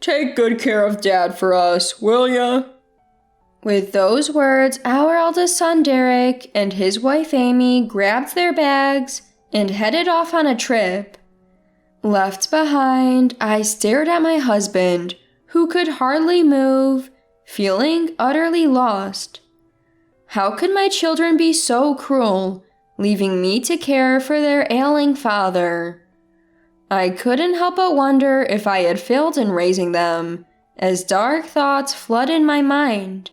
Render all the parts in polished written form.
Take good care of Dad for us, will ya? With those words, our eldest son Derek and his wife Amy grabbed their bags and headed off on a trip. Left behind, I stared at my husband, who could hardly move, feeling utterly lost. How could my children be so cruel, leaving me to care for their ailing father? I couldn't help but wonder if I had failed in raising them, as dark thoughts flooded my mind.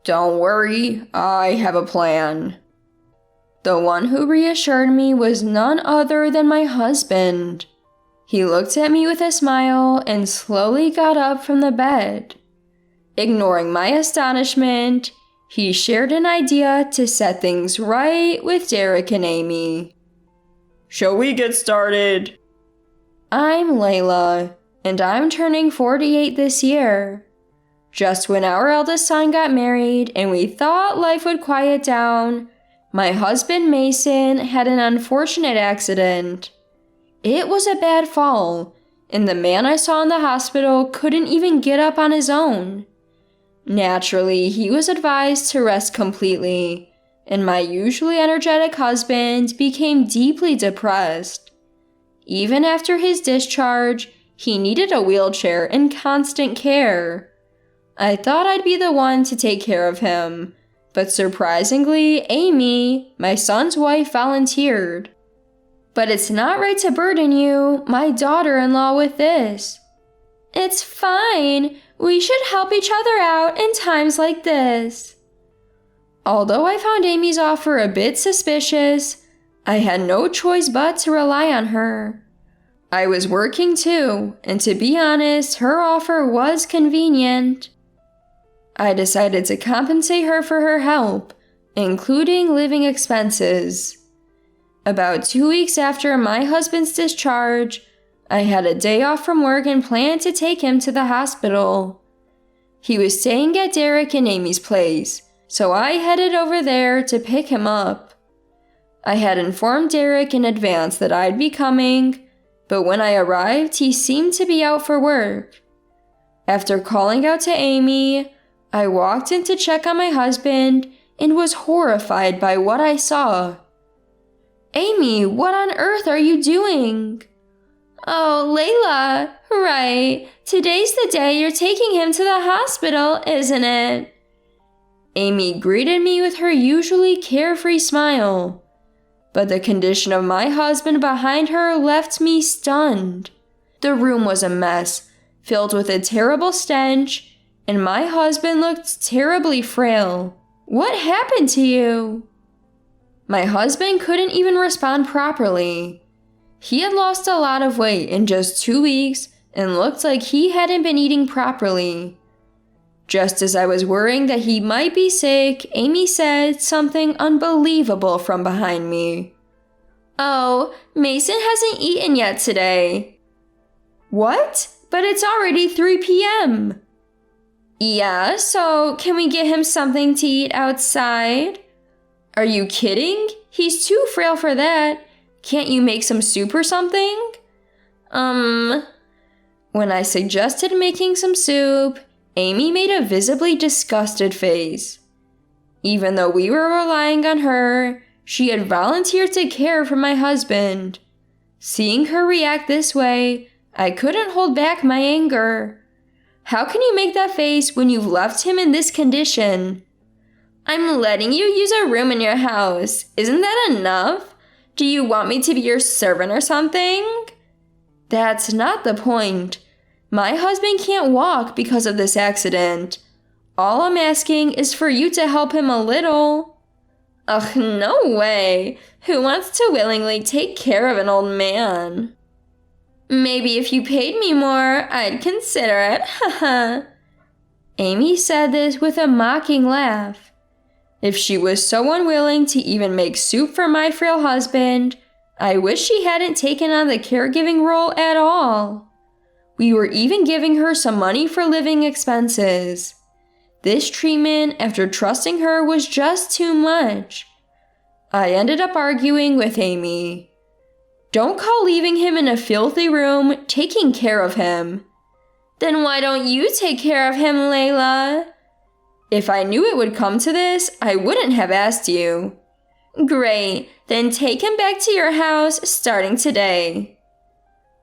Don't worry, I have a plan. The one who reassured me was none other than my husband. He looked at me with a smile and slowly got up from the bed. Ignoring my astonishment, he shared an idea to set things right with Derek and Amy. Shall we get started? I'm Layla, and I'm turning 48 this year. Just when our eldest son got married and we thought life would quiet down, my husband Mason had an unfortunate accident. It was a bad fall, and the man I saw in the hospital couldn't even get up on his own. Naturally, he was advised to rest completely, and my usually energetic husband became deeply depressed. Even after his discharge, he needed a wheelchair and constant care. I thought I'd be the one to take care of him, but surprisingly, Amy, my son's wife, volunteered. But it's not right to burden you, my daughter-in-law, with this. It's fine. We should help each other out in times like this. Although I found Amy's offer a bit suspicious, I had no choice but to rely on her. I was working too, and to be honest, her offer was convenient. I decided to compensate her for her help, including living expenses. About 2 weeks after my husband's discharge, I had a day off from work and planned to take him to the hospital. He was staying at Derek and Amy's place, so I headed over there to pick him up. I had informed Derek in advance that I'd be coming, but when I arrived, he seemed to be out for work. After calling out to Amy, I walked in to check on my husband and was horrified by what I saw. Amy, what on earth are you doing? Oh, Layla, right. Today's the day you're taking him to the hospital, isn't it? Amy greeted me with her usually carefree smile, but the condition of my husband behind her left me stunned. The room was a mess, filled with a terrible stench, and my husband looked terribly frail. What happened to you? My husband couldn't even respond properly. He had lost a lot of weight in just 2 weeks and looked like he hadn't been eating properly. Just as I was worrying that he might be sick, Amy said something unbelievable from behind me. Oh, Mason hasn't eaten yet today. What? But it's already 3 p.m. Yeah, so can we get him something to eat outside? Are you kidding? He's too frail for that. Can't you make some soup or something? When I suggested making some soup, Amy made a visibly disgusted face. Even though we were relying on her, she had volunteered to care for my husband. Seeing her react this way, I couldn't hold back my anger. How can you make that face when you've left him in this condition? I'm letting you use a room in your house. Isn't that enough? Do you want me to be your servant or something? That's not the point. My husband can't walk because of this accident. All I'm asking is for you to help him a little. Ugh, no way. Who wants to willingly take care of an old man? Maybe if you paid me more, I'd consider it, haha. Amy said this with a mocking laugh. If she was so unwilling to even make soup for my frail husband, I wish she hadn't taken on the caregiving role at all. We were even giving her some money for living expenses. This treatment, after trusting her, was just too much. I ended up arguing with Amy. Don't call leaving him in a filthy room taking care of him. Then why don't you take care of him, Layla? If I knew it would come to this, I wouldn't have asked you. Great, then take him back to your house starting today.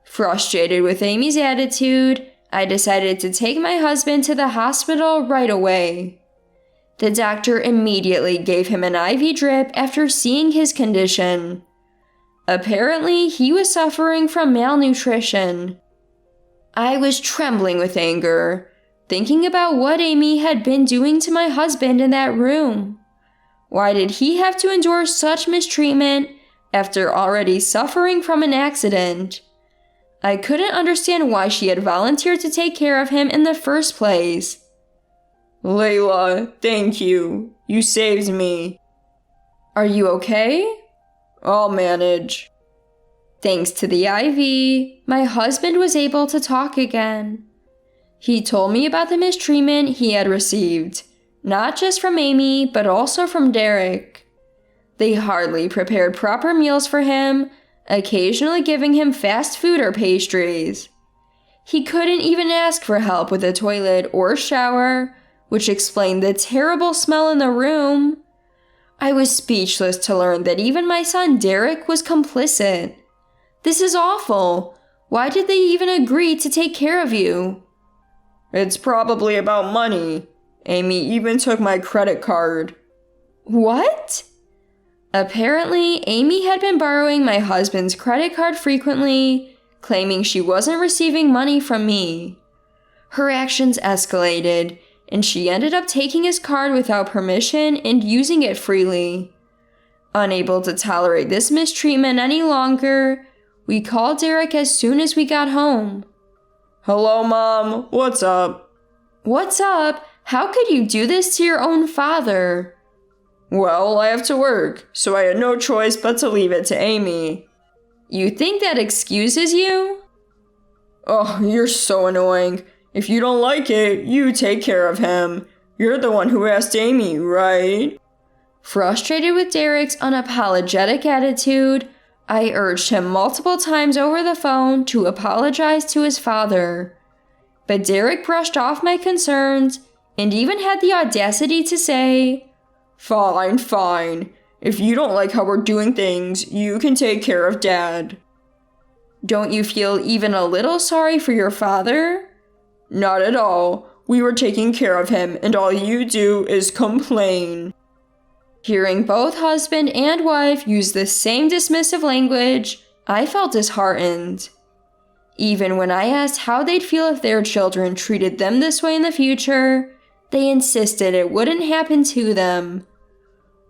Frustrated with Amy's attitude, I decided to take my husband to the hospital right away. The doctor immediately gave him an IV drip after seeing his condition. Apparently, he was suffering from malnutrition. I was trembling with anger, thinking about what Amy had been doing to my husband in that room. Why did he have to endure such mistreatment after already suffering from an accident? I couldn't understand why she had volunteered to take care of him in the first place. Layla, thank you. You saved me. Are you okay? I'll manage. Thanks to the IV, my husband was able to talk again. He told me about the mistreatment he had received, not just from Amy, but also from Derek. They hardly prepared proper meals for him, occasionally giving him fast food or pastries. He couldn't even ask for help with a toilet or shower, which explained the terrible smell in the room. I was speechless to learn that even my son Derek was complicit. This is awful. Why did they even agree to take care of you? It's probably about money. Amy even took my credit card. What? Apparently, Amy had been borrowing my husband's credit card frequently, claiming she wasn't receiving money from me. Her actions escalated, and she ended up taking his card without permission and using it freely. Unable to tolerate this mistreatment any longer, we called Derek as soon as we got home. Hello, Mom. What's up? What's up? How could you do this to your own father? Well, I have to work, so I had no choice but to leave it to Amy. You think that excuses you? Oh, you're so annoying. If you don't like it, you take care of him. You're the one who asked Amy, right? Frustrated with Derek's unapologetic attitude, I urged him multiple times over the phone to apologize to his father. But Derek brushed off my concerns and even had the audacity to say, Fine. If you don't like how we're doing things, you can take care of Dad. Don't you feel even a little sorry for your father? Not at all. We were taking care of him, and all you do is complain. Hearing both husband and wife use the same dismissive language, I felt disheartened. Even when I asked how they'd feel if their children treated them this way in the future, they insisted it wouldn't happen to them.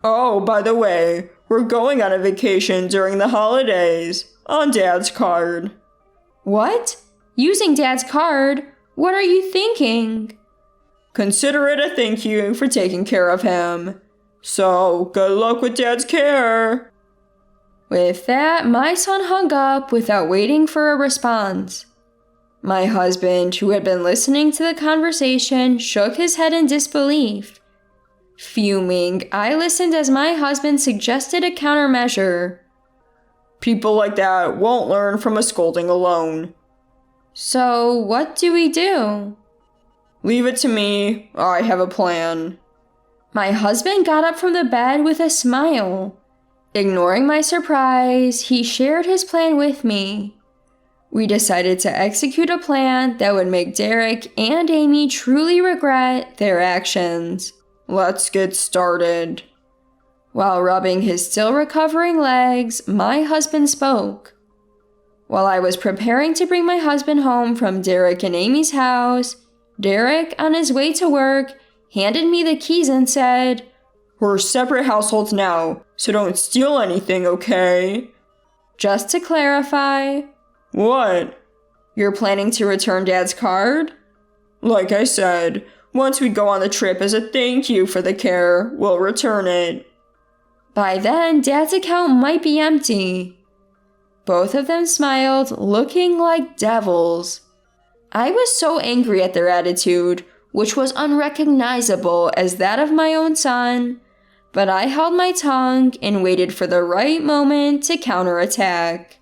Oh, by the way, we're going on a vacation during the holidays, on Dad's card. What? Using Dad's card? What are you thinking? Consider it a thank you for taking care of him. So, good luck with Dad's care. With that, my son hung up without waiting for a response. My husband, who had been listening to the conversation, shook his head in disbelief. Fuming, I listened as my husband suggested a countermeasure. People like that won't learn from a scolding alone. So, what do we do? Leave it to me. I have a plan. My husband got up from the bed with a smile. Ignoring my surprise, he shared his plan with me. We decided to execute a plan that would make Derek and Amy truly regret their actions. Let's get started. While rubbing his still recovering legs, my husband spoke. While I was preparing to bring my husband home from Derek and Amy's house, Derek, on his way to work, handed me the keys and said, We're separate households now, so don't steal anything, okay? Just to clarify. What? You're planning to return Dad's card? Like I said, once we go on the trip as a thank you for the care, we'll return it. By then, Dad's account might be empty. Both of them smiled, looking like devils. I was so angry at their attitude, which was unrecognizable as that of my own son, but I held my tongue and waited for the right moment to counterattack.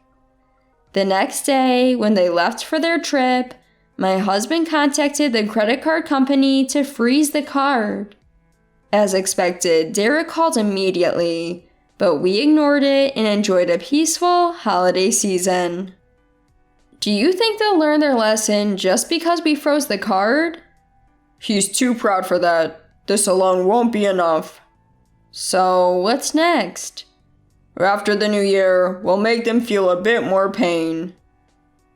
The next day, when they left for their trip, My husband contacted the credit card company to freeze the card. As expected, Derek called immediately, but we ignored it and enjoyed a peaceful holiday season. Do you think they'll learn their lesson just because we froze the card? He's too proud for that. This alone won't be enough. So, what's next? After the new year, we'll make them feel a bit more pain.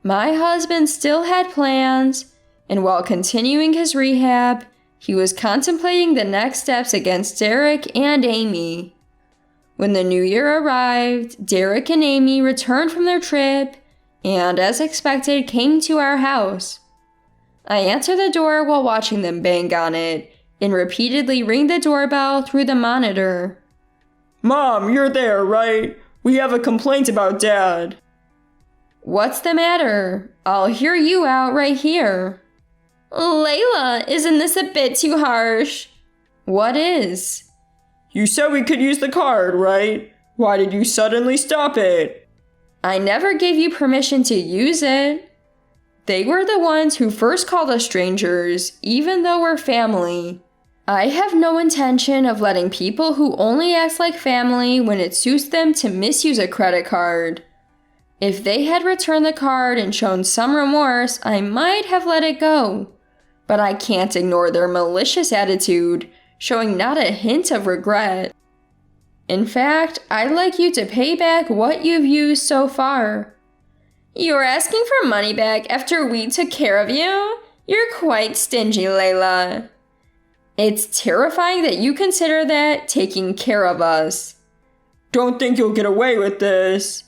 My husband still had plans, and while continuing his rehab, he was contemplating the next steps against Derek and Amy. When the new year arrived, Derek and Amy returned from their trip and, as expected, came to our house. I answered the door while watching them bang on it and repeatedly ring the doorbell through the monitor. Mom, you're there, right? We have a complaint about Dad. What's the matter? I'll hear you out right here. Layla, isn't this a bit too harsh? What is? You said we could use the card, right? Why did you suddenly stop it? I never gave you permission to use it. They were the ones who first called us strangers, even though we're family. I have no intention of letting people who only act like family when it suits them to misuse a credit card. If they had returned the card and shown some remorse, I might have let it go. But I can't ignore their malicious attitude, showing not a hint of regret. In fact, I'd like you to pay back what you've used so far. You're asking for money back after we took care of you? You're quite stingy, Layla. It's terrifying that you consider that taking care of us. Don't think you'll get away with this.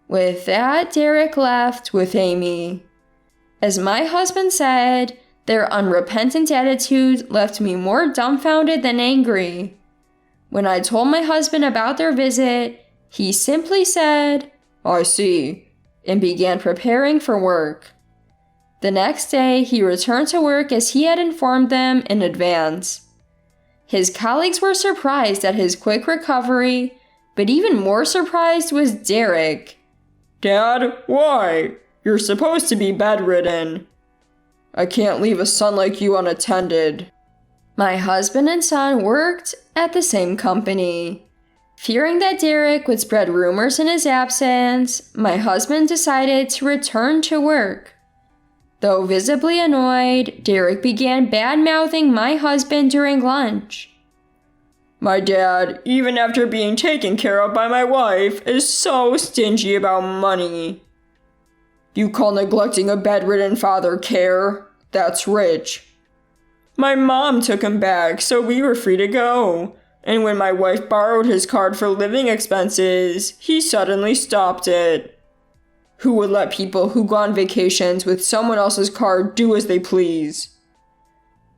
With that, Derek left with Amy. As my husband said, their unrepentant attitude left me more dumbfounded than angry. When I told my husband about their visit, he simply said, I see, and began preparing for work. The next day, he returned to work as he had informed them in advance. His colleagues were surprised at his quick recovery, but even more surprised was Derek. Dad, why? You're supposed to be bedridden. I can't leave a son like you unattended. My husband and son worked at the same company. Fearing that Derek would spread rumors in his absence, my husband decided to return to work. Though visibly annoyed, Derek began bad-mouthing my husband during lunch. My dad, even after being taken care of by my wife, is so stingy about money. You call neglecting a bedridden father care? That's rich. My mom took him back, so we were free to go. And when my wife borrowed his card for living expenses, he suddenly stopped it. Who would let people who go on vacations with someone else's card do as they please?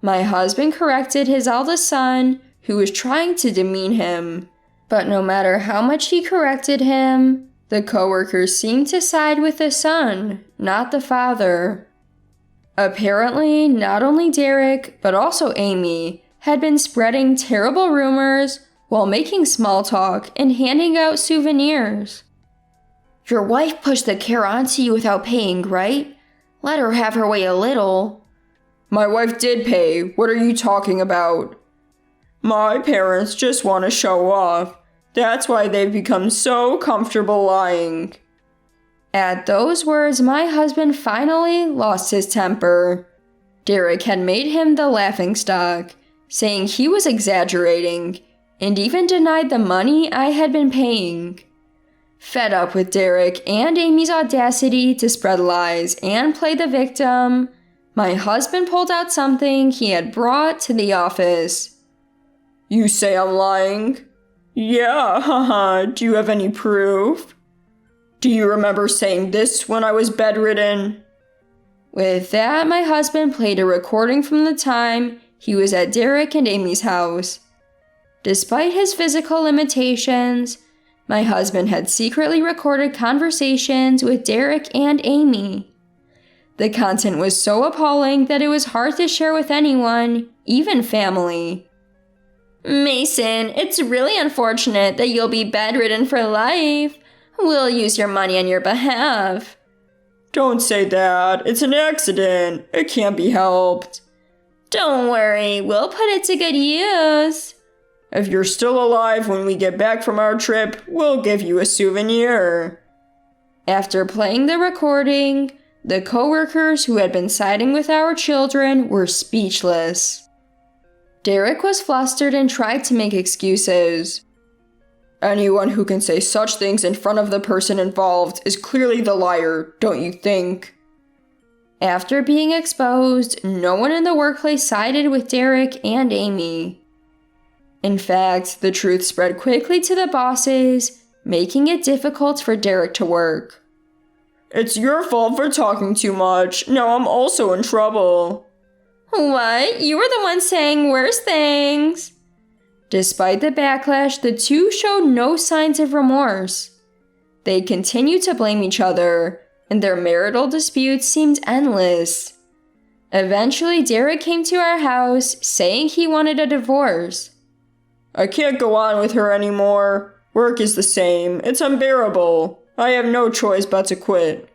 My husband corrected his eldest son, who was trying to demean him. But no matter how much he corrected him, the coworkers seemed to side with the son, not the father. Apparently, not only Derek, but also Amy, had been spreading terrible rumors while making small talk and handing out souvenirs. Your wife pushed the care onto you without paying, right? Let her have her way a little. My wife did pay. What are you talking about? My parents just want to show off. That's why they've become so comfortable lying. At those words, my husband finally lost his temper. Derek had made him the laughingstock, saying he was exaggerating, and even denied the money I had been paying. Fed up with Derek and Amy's audacity to spread lies and play the victim, my husband pulled out something he had brought to the office. You say I'm lying? Yeah, haha. Do you have any proof? Do you remember saying this when I was bedridden? With that, my husband played a recording from the time he was at Derek and Amy's house. Despite his physical limitations, my husband had secretly recorded conversations with Derek and Amy. The content was so appalling that it was hard to share with anyone, even family. Mason, it's really unfortunate that you'll be bedridden for life. We'll use your money on your behalf. Don't say that. It's an accident. It can't be helped. Don't worry, we'll put it to good use. If you're still alive when we get back from our trip, we'll give you a souvenir. After playing the recording, the coworkers who had been siding with our children were speechless. Derek was flustered and tried to make excuses. Anyone who can say such things in front of the person involved is clearly the liar, don't you think? After being exposed, no one in the workplace sided with Derek and Amy. In fact, the truth spread quickly to the bosses, making it difficult for Derek to work. It's your fault for talking too much. Now I'm also in trouble. What? You were the one saying worse things. Despite the backlash, the two showed no signs of remorse. They continued to blame each other, and their marital disputes seemed endless. Eventually, Derek came to our house, saying he wanted a divorce. I can't go on with her anymore. Work is the same. It's unbearable. I have no choice but to quit.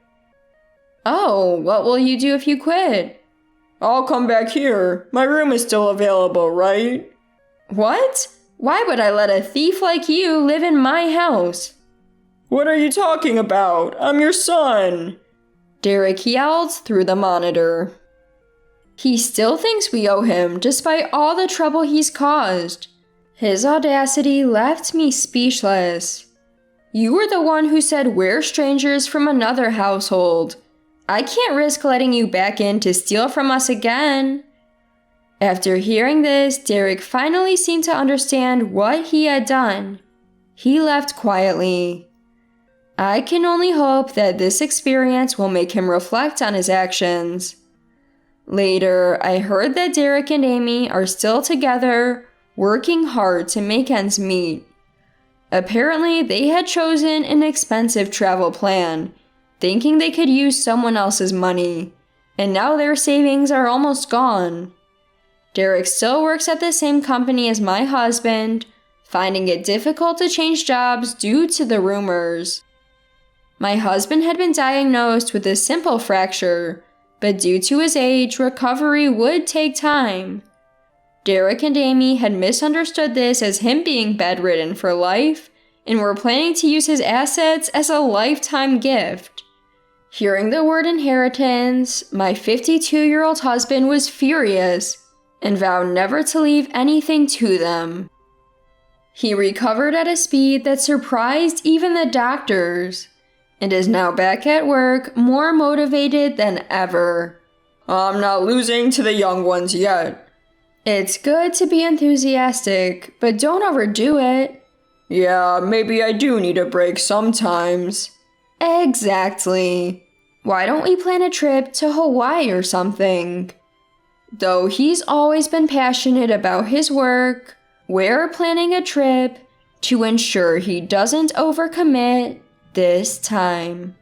Oh, what will you do if you quit? I'll come back here. My room is still available, right? What? Why would I let a thief like you live in my house? What are you talking about? I'm your son. Derek yelled through the monitor. He still thinks we owe him, despite all the trouble he's caused. His audacity left me speechless. You were the one who said we're strangers from another household. I can't risk letting you back in to steal from us again. After hearing this, Derek finally seemed to understand what he had done. He left quietly. I can only hope that this experience will make him reflect on his actions. Later, I heard that Derek and Amy are still together, working hard to make ends meet. Apparently, they had chosen an expensive travel plan, thinking they could use someone else's money, and now their savings are almost gone. Derek still works at the same company as my husband, finding it difficult to change jobs due to the rumors. My husband had been diagnosed with a simple fracture, but due to his age, recovery would take time. Derek and Amy had misunderstood this as him being bedridden for life and were planning to use his assets as a lifetime gift. Hearing the word inheritance, my 52-year-old husband was furious and vowed never to leave anything to them. He recovered at a speed that surprised even the doctors and is now back at work more motivated than ever. I'm not losing to the young ones yet. It's good to be enthusiastic, but don't overdo it. Yeah, maybe I do need a break sometimes. Exactly. Why don't we plan a trip to Hawaii or something? Though he's always been passionate about his work, we're planning a trip to ensure he doesn't overcommit this time.